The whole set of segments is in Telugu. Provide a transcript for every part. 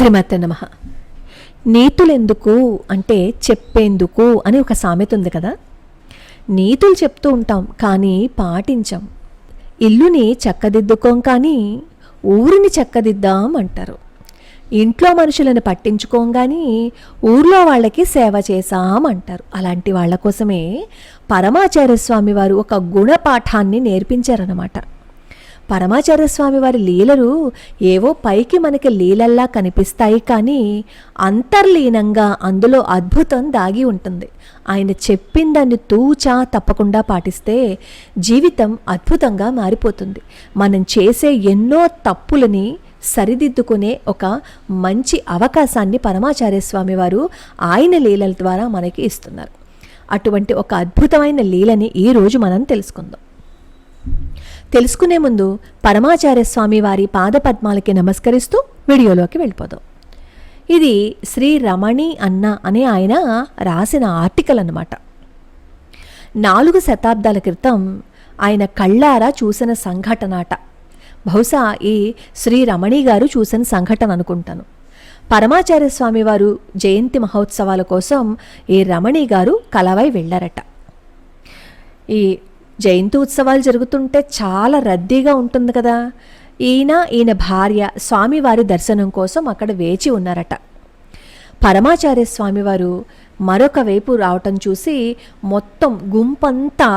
శ్రీమతే నమః. నీతులెందుకు అంటే చెప్పేందుకు అని ఒక సామెత ఉంది కదా. నీతులు చెప్తూ ఉంటాం కానీ పాటించాం. ఇల్లుని చక్కదిద్దుకోం కానీ ఊరిని చక్కదిద్దాం అంటారు. ఇంట్లో మనుషులను పట్టించుకోం కానీ ఊర్లో వాళ్ళకి సేవ చేశాం అంటారు. అలాంటి వాళ్ళ కోసమే పరమాచార్య స్వామి వారు ఒక గుణపాఠాన్ని నేర్పించారన్నమాట. పరమాచార్య స్వామి వారి లీలలు ఏవో పైకి మనకి లీలల్లా కనిపిస్తాయి కానీ అంతర్లీనంగా అందులో అద్భుతం దాగి ఉంటుంది. ఆయన చెప్పిందాన్ని తూచా తప్పకుండా పాటిస్తే జీవితం అద్భుతంగా మారిపోతుంది. మనం చేసే ఎన్నో తప్పులని సరిదిద్దుకునే ఒక మంచి అవకాశాన్ని పరమాచార్య స్వామి వారు ఆయన లీలల ద్వారా మనకి ఇస్తున్నారు. అటువంటి ఒక అద్భుతమైన లీలని ఈరోజు మనం తెలుసుకుందాం. తెలుసుకునే ముందు పరమాచార్య స్వామి వారి పాదపద్మాలకి నమస్కరిస్తూ వీడియోలోకి వెళ్ళిపోదాం. ఇది శ్రీ రమణి అన్న అనే ఆయన రాసిన ఆర్టికల్ అన్నమాట. 4 శతాబ్దాల క్రితం ఆయన కళ్ళారా చూసిన సంఘటనాట. బహుశా ఈ శ్రీ రమణి గారు చూసిన సంఘటన అనుకుంటాను. పరమాచార్య స్వామి వారు జయంతి మహోత్సవాల కోసం ఈ రమణి గారు కలవై వెళ్ళారట. ఈ జయంతి ఉత్సవాలు జరుగుతుంటే చాలా రద్దీగా ఉంటుంది కదా. ఈయన భార్య స్వామివారి దర్శనం కోసం అక్కడ వేచి ఉన్నారట. పరమాచార్య స్వామివారు మరొక వైపు రావటం చూసి మొత్తం గుంపంతా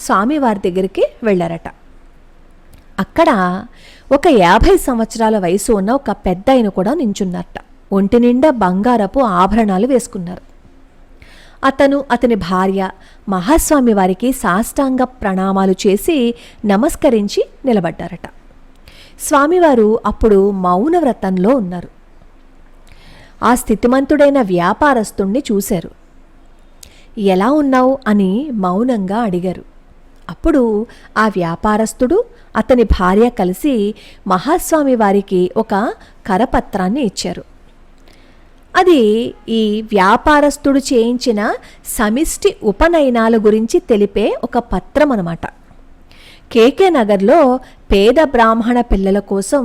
స్వామివారి దగ్గరికి వెళ్ళారట. అక్కడ ఒక 50 సంవత్సరాల వయసు ఉన్న ఒక పెద్ద ఆయన కూడా నించున్నారట. ఒంటి నిండా బంగారపు ఆభరణాలు వేసుకున్నారు. అతని భార్య మహాస్వామి వారికి సాష్టాంగ ప్రణామాలు చేసి నమస్కరించి నిలబడ్డారట. స్వామివారు అప్పుడు మౌన వ్రతంలో ఉన్నారు. ఆ స్థితిమంతుడైన వ్యాపారస్తుణ్ణి చూశారు. ఎలా ఉన్నావు అని మౌనంగా అడిగారు. అప్పుడు ఆ వ్యాపారస్తుడు అతని భార్య కలిసి మహాస్వామి వారికి ఒక కరపత్రాన్ని ఇచ్చారు. అది ఈ వ్యాపారస్తుడు చేయించిన సమిష్టి ఉపనయనాల గురించి తెలిపే ఒక పత్రం అన్నమాట. కేకే నగర్లో పేద బ్రాహ్మణ పిల్లల కోసం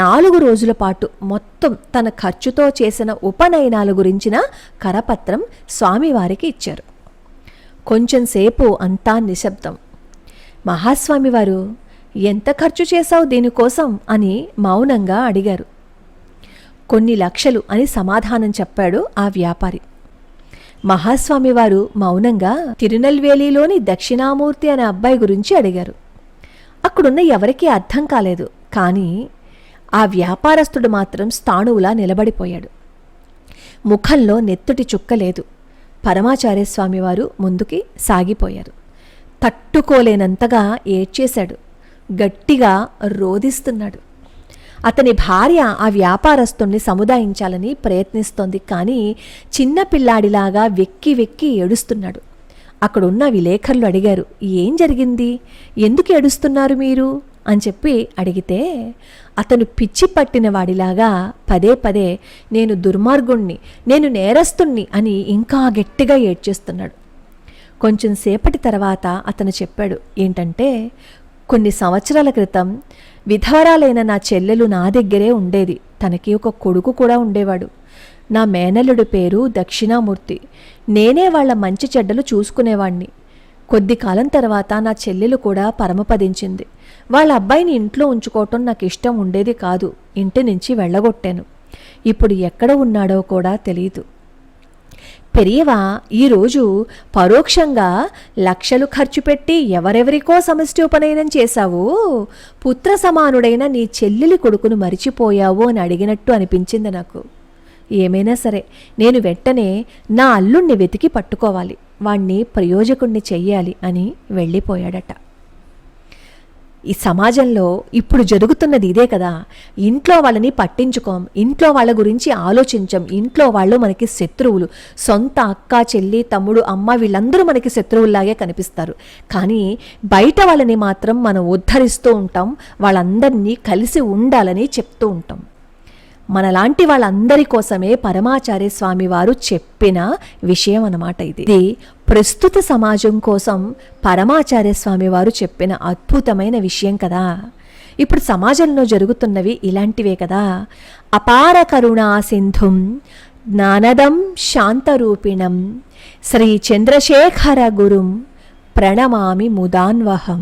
4 రోజుల పాటు మొత్తం తన ఖర్చుతో చేసిన ఉపనయనాల గురించిన కరపత్రం స్వామివారికి ఇచ్చారు. కొంచెం సేపు అంతా నిశ్శబ్దం. మహాస్వామి వారు ఎంత ఖర్చు చేశావు దీనికోసం అని మౌనంగా అడిగారు. కొన్ని లక్షలు అని సమాధానం చెప్పాడు ఆ వ్యాపారి. మహాస్వామి వారు మౌనంగా తిరునెల్వేలిలోని దక్షిణామూర్తి అనే అబ్బాయి గురించి అడిగారు. అక్కడున్న ఎవరికీ అర్థం కాలేదు. కానీ ఆ వ్యాపారస్తుడు మాత్రం స్థాణువులా నిలబడిపోయాడు. ముఖంలో నెత్తుటి చుక్క లేదు. పరమాచార్య స్వామి వారు ముందుకి సాగిపోయారు. తట్టుకోలేనంతగా ఏడ్చేశాడు. గట్టిగా రోదిస్తున్నాడు. అతని భార్య ఆ వ్యాపారస్తుణ్ణి సముదాయించాలని ప్రయత్నిస్తోంది. కానీ చిన్న పిల్లాడిలాగా వెక్కి వెక్కి ఏడుస్తున్నాడు. అక్కడున్న విలేకరులు అడిగారు, ఏం జరిగింది, ఎందుకు ఏడుస్తున్నారు మీరు అని చెప్పి అడిగితే అతను పిచ్చి పట్టిన వాడిలాగా పదే పదే నేను దుర్మార్గుణ్ణి, నేను నేరస్తుణ్ణి అని ఇంకా గట్టిగా ఏడ్చేస్తున్నాడు. కొంచెం సేపటి తర్వాత అతను చెప్పాడు ఏంటంటే, కొన్ని సంవత్సరాల క్రితం విధవరాలైన నా చెల్లెలు నా దగ్గరే ఉండేది. తనకి ఒక కొడుకు కూడా ఉండేవాడు. నా మేనల్లుడి పేరు దక్షిణామూర్తి. నేనే వాళ్ళ మంచి చెడ్డలు చూసుకునేవాణ్ణి. కొద్ది కాలం తర్వాత నా చెల్లెలు కూడా పరమపదించింది. వాళ్ళ అబ్బాయిని ఇంట్లో ఉంచుకోవటం నాకు ఇష్టం ఉండేది కాదు. ఇంటి నుంచి వెళ్ళగొట్టాను. ఇప్పుడు ఎక్కడ ఉన్నాడో కూడా తెలియదు. పెరియవా ఈరోజు పరోక్షంగా లక్షలు ఖర్చు పెట్టి ఎవరెవరికో సమష్టి ఉపనయనం చేశావు, పుత్ర సమానుడైన నీ చెల్లెలి కొడుకును మరిచిపోయావు అని అడిగినట్టు అనిపించింది నాకు. ఏమైనా సరే నేను వెంటనే నా అల్లుణ్ణి వెతికి పట్టుకోవాలి, వాణ్ణి ప్రయోజకుణ్ణి చెయ్యాలి అని వెళ్ళిపోయాడట. ఈ సమాజంలో ఇప్పుడు జరుగుతున్నది ఇదే కదా. ఇంట్లో వాళ్ళని పట్టించుకోం, ఇంట్లో వాళ్ళ గురించి ఆలోచించం. ఇంట్లో వాళ్ళు మనకి శత్రువులు. సొంత అక్క, చెల్లి, తమ్ముడు, అమ్మ వీళ్ళందరూ మనకి శత్రువుల్లాగే కనిపిస్తారు. కానీ బయట వాళ్ళని మాత్రం మనం ఉద్ధరిస్తూ ఉంటాం. వాళ్ళందరినీ కలిసి ఉండాలని చెప్తూ ఉంటాం. మనలాంటి వాళ్ళందరి కోసమే పరమాచార్య స్వామి వారు చెప్పిన విషయం అన్నమాట. ఇది ప్రస్తుత సమాజం కోసం పరమాచార్య స్వామి వారు చెప్పిన అద్భుతమైన విషయం కదా. ఇప్పుడు సమాజంలో జరుగుతున్నవి ఇలాంటివే కదా. అపార కరుణా సింధుం జ్ఞానదం శాంతరూపిణం శ్రీ చంద్రశేఖర గురుం ప్రణమామి ముదాన్వహం.